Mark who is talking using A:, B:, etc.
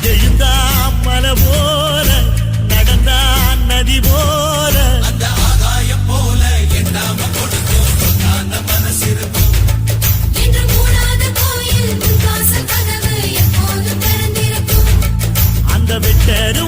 A: எழுந்தா மலை போல நடந்தா நதி போல
B: அந்த ஆகாயம் போல எண்ணாம கொடுக்கும் சொன்னான மனசிருக்கும்
C: என்று மூடாத கோயில் முன்காச கதவு எப்போதும் திறந்திருக்கும்
A: அந்த வெட்டரு